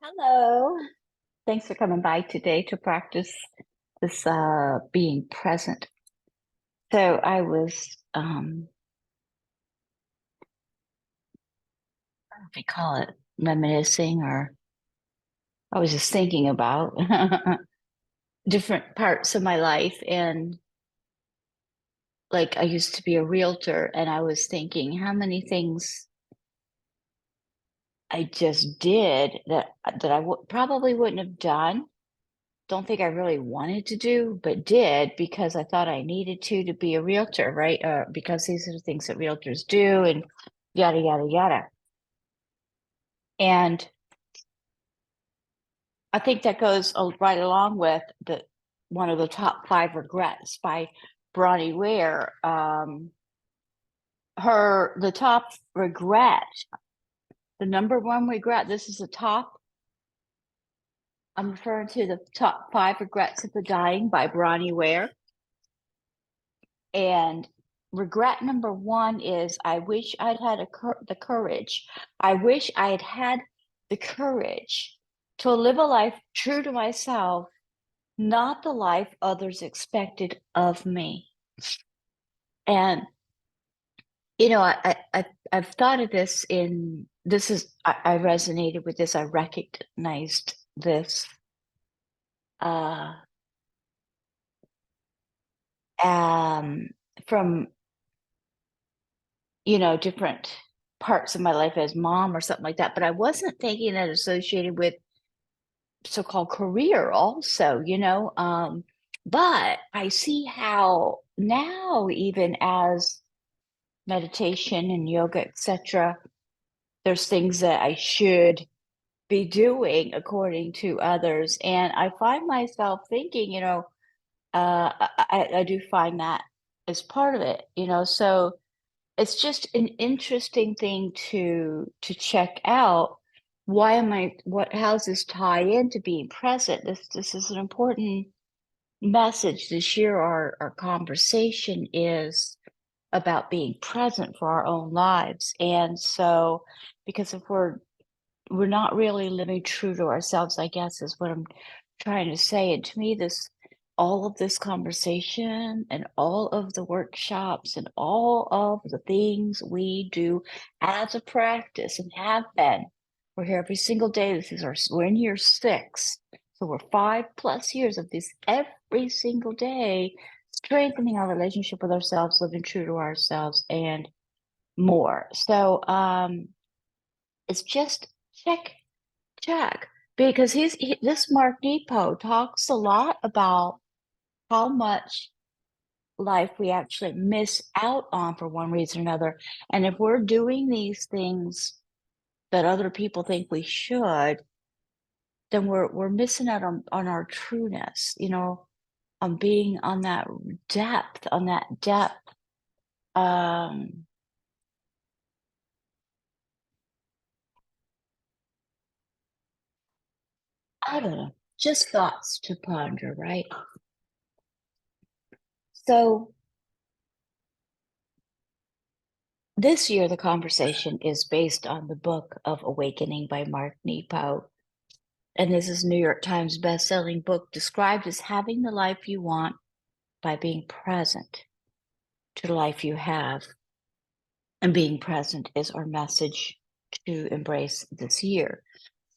Hello. Thanks for coming by today to practice this being present. So I was I don't know if you call it reminiscing, or I was just thinking about different parts of my life. And like, I used to be a realtor, and I was thinking how many things I just did that probably wouldn't have done. Don't think I really wanted to do, but did because I thought I needed to be a realtor, right? Because these are the things that realtors do, and yada yada yada. And I think that goes right along with the one of the top five regrets by Bronnie Ware. The top regret, the number one regret. This is the top. I'm referring to the top five regrets of the dying by Bronnie Ware. And regret number one is I wish I'd had the courage. I wish I had had the courage to live a life true to myself, not the life others expected of me. And I've thought of this I resonated with this. I recognized this uh um from different parts of my life as mom or something like that. But I wasn't thinking that associated with so-called career also, but I see how now, even as meditation and yoga, etc., there's things that I should be doing according to others. And I find myself thinking, I do find that as part of it, so it's just an interesting thing to check out. Why am I what how does this tie into being present? This is an important message this year. Our conversation is about being present for our own lives. And so because if we're not really living true to ourselves, I guess is what I'm trying to say. And to me, all of this conversation and all of the workshops and all of the things we do as a practice and have been, we're here every single day. We're in year 6. So we're 5+ years of this every single day, strengthening our relationship with ourselves, living true to ourselves, and more. So it's just check, because this Mark Nepo talks a lot about how much life we actually miss out on for one reason or another. And if we're doing these things that other people think we should, then we're missing out on our trueness, on being on that depth. Um, I don't know, just thoughts to ponder, right? So this year, the conversation is based on the book of Awakening by Mark Nepo. And this is New York Times best-selling book described as having the life you want by being present to the life you have. And being present is our message to embrace this year.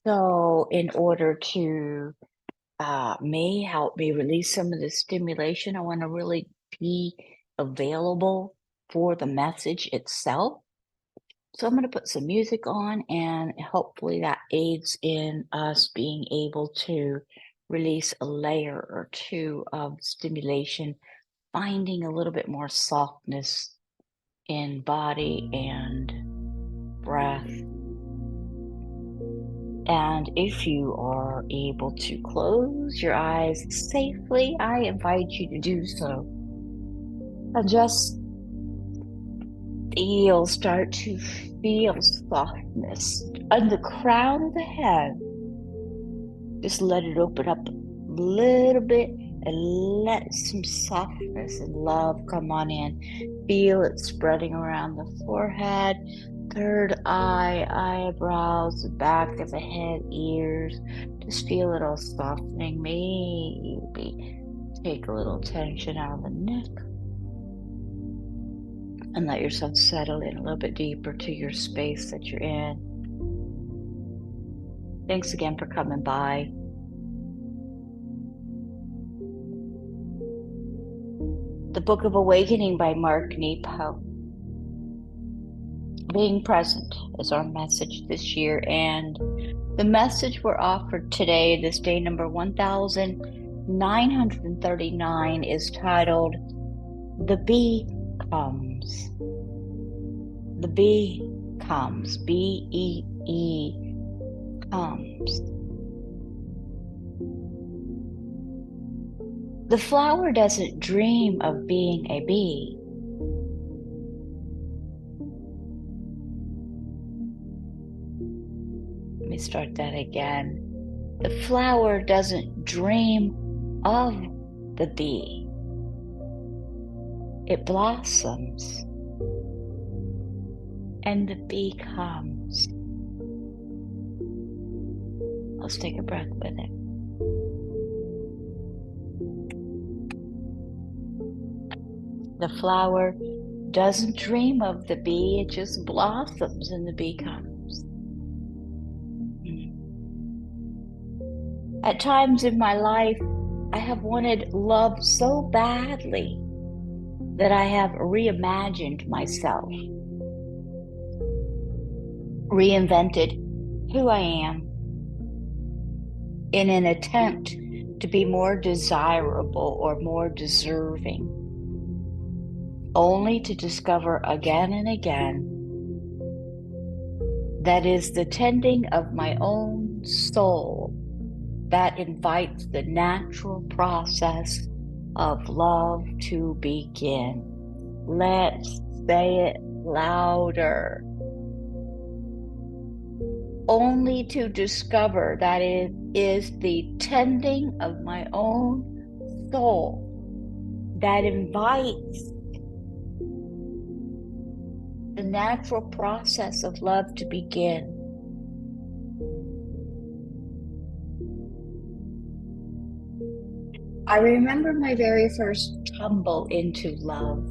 So in order to may help me release some of the stimulation, I want to really be available for the message itself. So I'm going to put some music on, and hopefully that aids in us being able to release a layer or two of stimulation, finding a little bit more softness in body and breath. And if you are able to close your eyes safely, I invite you to do so. And just start to feel softness on the crown of the head. Just let it open up a little bit and let some softness and love come on in. Feel it spreading around the forehead, third eye, eyebrows, the back of the head, ears. Just feel it all softening. Maybe take a little tension out of the neck and let yourself settle in a little bit deeper to your space that you're in. Thanks again for coming by. The Book of Awakening by Mark Nepo. Being present is our message this year, and the message we're offered today, this day number 1939, is titled The Bee Comes. The bee comes. B-E-E comes. The flower doesn't dream of being a bee. Let me start that again. The flower doesn't dream of the bee. It blossoms, and the bee comes. Let's take a breath with it. The flower doesn't dream of the bee, it just blossoms and the bee comes. At times in my life, I have wanted love so badly that I have reimagined myself, reinvented who I am in an attempt to be more desirable or more deserving, only to discover again and again that is the tending of my own soul that invites the natural process of love to begin. Let's say it louder. Only to discover that it is the tending of my own soul that invites the natural process of love to begin. I remember my very first tumble into love.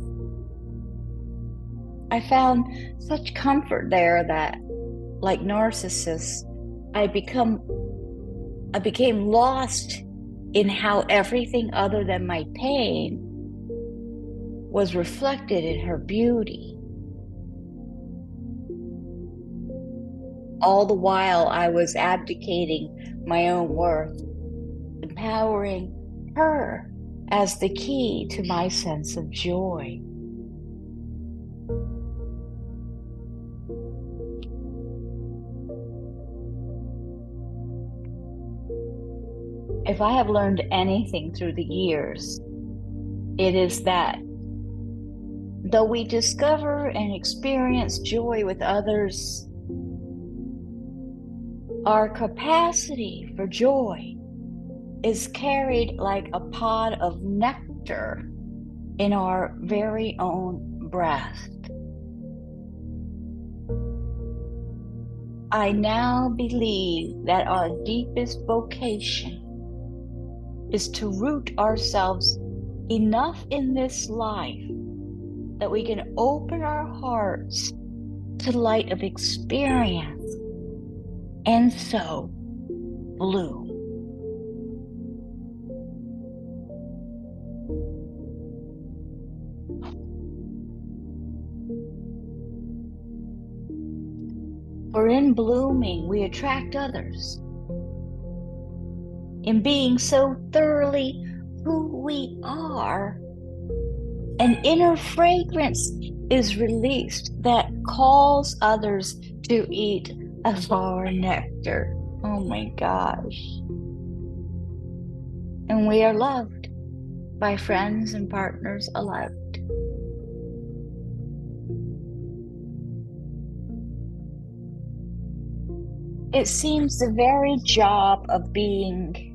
I found such comfort there that, like narcissists, I became lost in how everything other than my pain was reflected in her beauty. All the while I was abdicating my own worth, empowering her as the key to my sense of joy. If I have learned anything through the years, it is that though we discover and experience joy with others, our capacity for joy is carried like a pod of nectar in our very own breath. I now believe that our deepest vocation is to root ourselves enough in this life that we can open our hearts to the light of experience and so bloom. For in blooming, we attract others. In being so thoroughly who we are, an inner fragrance is released that calls others to eat of our nectar. Oh my gosh. And we are loved by friends and partners alike. It seems the very job of being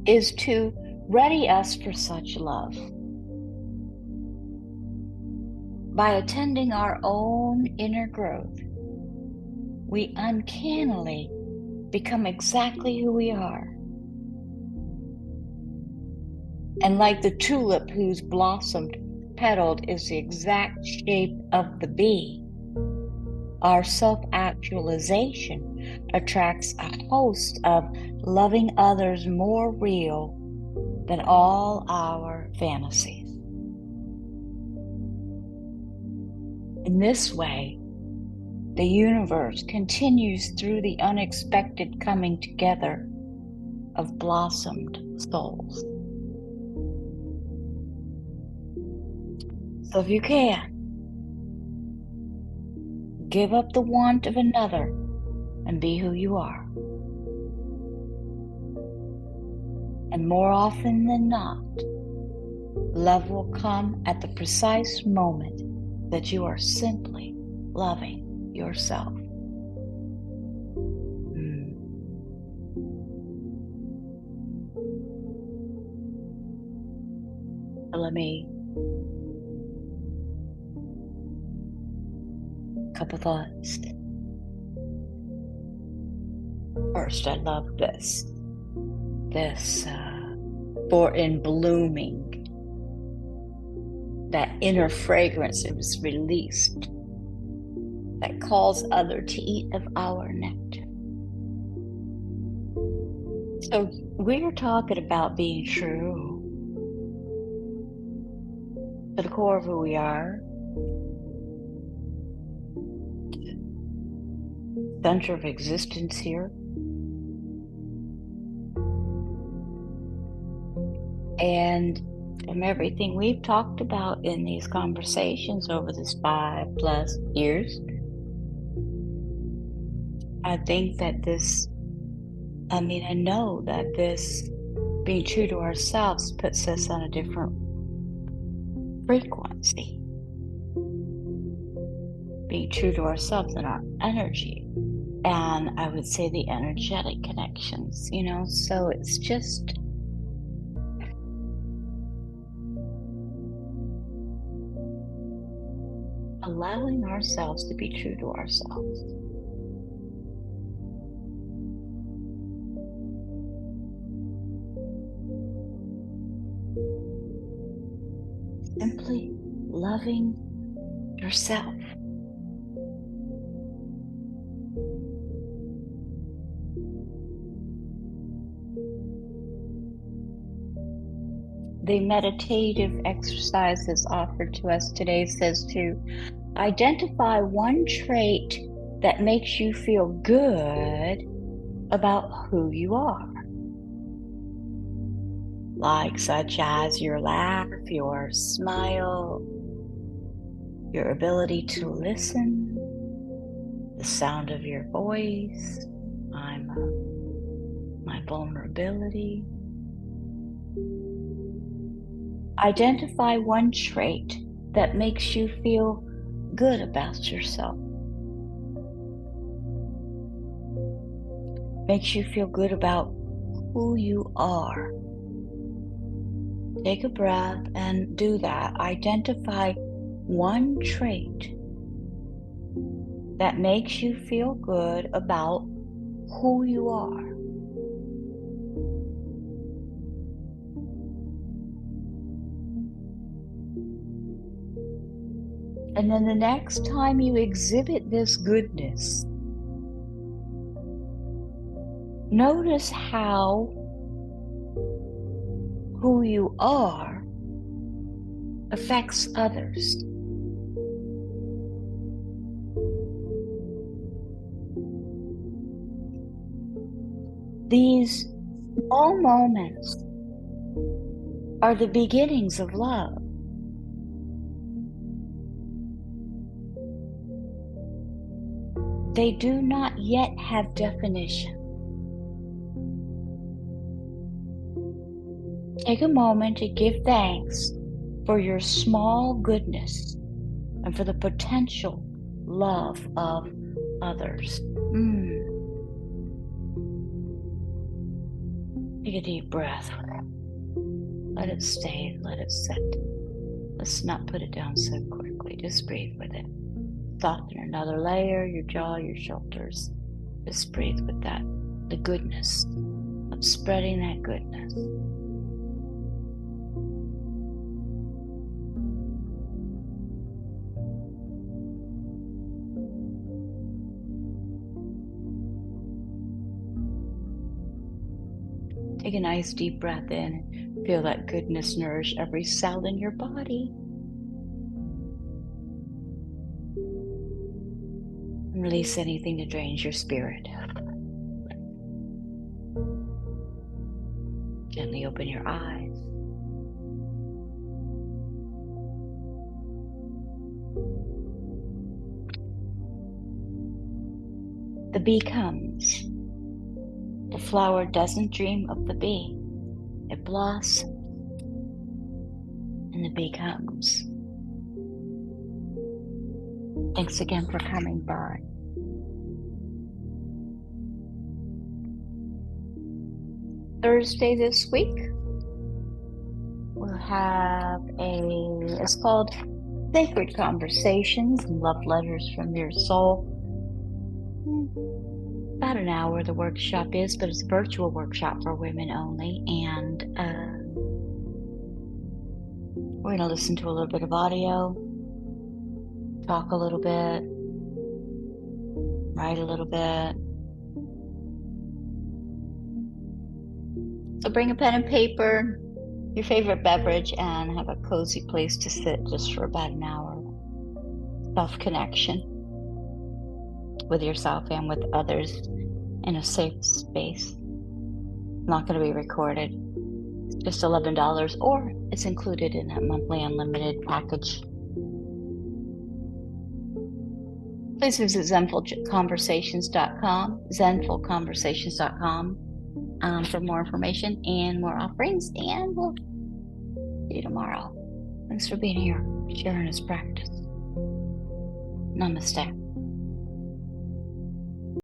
is to ready us for such love. By attending our own inner growth, we uncannily become exactly who we are. And like the tulip whose blossomed petaled is the exact shape of the bee, our self-actualization attracts a host of loving others more real than all our fantasies. In this way, the universe continues through the unexpected coming together of blossomed souls. So if you can, give up the want of another and be who you are. And more often than not, love will come at the precise moment that you are simply loving yourself. Let me, a couple thoughts. First, I love this for in blooming, that inner fragrance that was released that calls other to eat of our nectar. So we're talking about being true to the core of who we are, center of existence here. And from everything we've talked about in these conversations over this 5+ years, I think that I know that this being true to ourselves puts us on a different frequency. Being true to ourselves and our energy. And I would say the energetic connections, so it's just allowing ourselves to be true to ourselves. Simply loving yourself. The meditative exercises offered to us today says to identify one trait that makes you feel good about who you are. Like such as your laugh, your smile, your ability to listen, the sound of your voice, my vulnerability. Identify one trait that makes you feel good about yourself. Makes you feel good about who you are. Take a breath and do that. Identify one trait that makes you feel good about who you are. And then the next time you exhibit this goodness, notice how who you are affects others. These small moments are the beginnings of love. They do not yet have definition. Take a moment to give thanks for your small goodness and for the potential love of others. Take a deep breath. Let it stay, let it sit. Let's not put it down so quickly. Just breathe with it. Soften another layer, your jaw, your shoulders. Just breathe with that. The goodness of spreading that goodness. Take a nice deep breath in and feel that goodness nourish every cell in your body. And release anything that drains your spirit. Gently open your eyes. The bee comes. The flower doesn't dream of the bee. It blossoms, and the bee comes. Thanks again for coming by. Thursday this week, we'll have it's called Sacred Conversations and Love Letters from Your Soul. About an hour the workshop is, but it's a virtual workshop for women only. And we're going to listen to a little bit of audio, talk a little bit, write a little bit. So bring a pen and paper, your favorite beverage, and have a cozy place to sit just for about an hour. Self-connection with yourself and with others in a safe space. Not going to be recorded. It's just $11, or it's included in that monthly unlimited package. Please visit zenfulconversations.com, zenfulconversations.com for more information and more offerings, and we'll see you tomorrow. Thanks for being here, sharing this practice. Namaste.